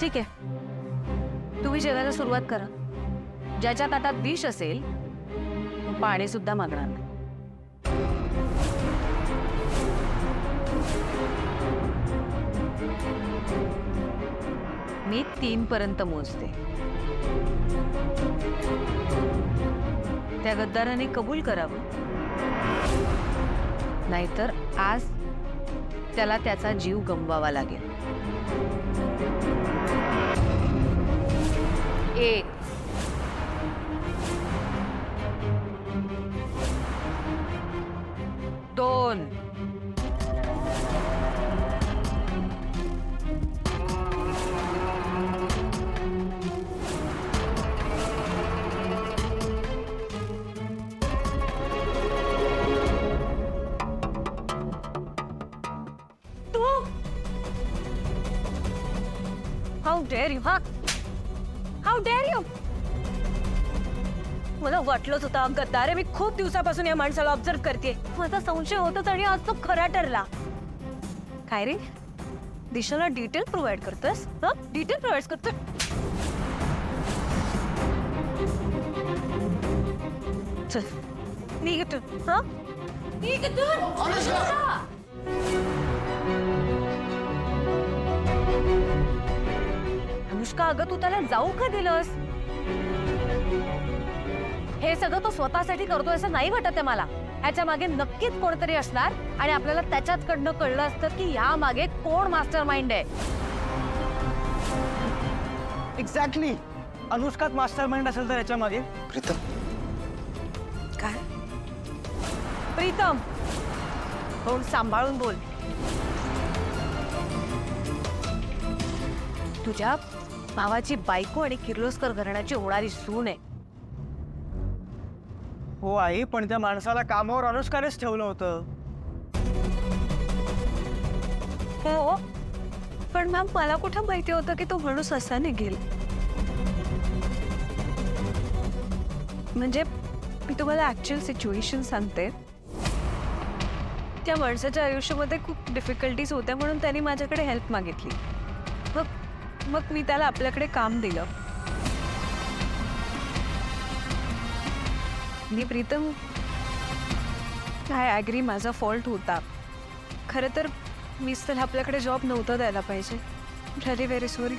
ठीक आहे, तुम्ही जेवायला सुरुवात करा. ज्याच्या ताटात विष असेल पाणी सुद्धा मागणार नाही. मी 3 पर्यंत मोजते. त्या गद्दाराने कबूल करावं, नाहीतर आज त्याला त्याचा जीव गमवावा लागेल. 1 2 तू how dare you, how dare you. मला वाटलंच होतं गद्दार आहे. मी खूप दिवसापासून या माणसाला ऑब्झर्व करते. माझा संशय होताच आणि आज तो खरा ठरला. काय रे, दिशाला डिटेल प्रोव्हाइड करतोस? डिटेल प्रोव्हाइड करतोय. चल निघ इथून. निघ इथून. अनुष्का, अगं तू त्याला जाऊ का दिलंस? हे सगळं तो स्वतःसाठी करतोय असं नाही वाटत आहे मला. ह्याच्या मागे नक्कीच कोणतरी असणार आणि आपल्याला त्याच्याचकडनं कळलं असतं की ह्या मागे कोण मास्टर माइंड आहे. एक्झॅक्टली. अनुष्काच मास्टर माइंड असेल तर याच्या मागे. प्रीतम, काय? प्रीतम, तोंड सांभाळून बोल. तुझ्या भावाची बायको आणि किर्लोस्कर घराण्याची होणारी सून आहे. हो आई, पण त्या माणसाला कामावर अनुष्कानेच ठेवलं होतं. हो, पण मॅम मला कुठं माहिती होतं की तो माणूस असा निघेल. म्हणजे मी तुम्हाला ऍक्च्युअल सिच्युएशन सांगते. त्या माणसाच्या आयुष्यामध्ये खूप डिफिकल्टीज होत्या म्हणून त्यांनी माझ्याकडे हेल्प मागितली. मग मी त्याला आपल्याकडे काम दिलं. मी प्रीतम, आय ॲग्री, माझा फॉल्ट होता. खरं तर मीच त्याला आपल्याकडे जॉब नव्हता द्यायला पाहिजे. Very very sorry.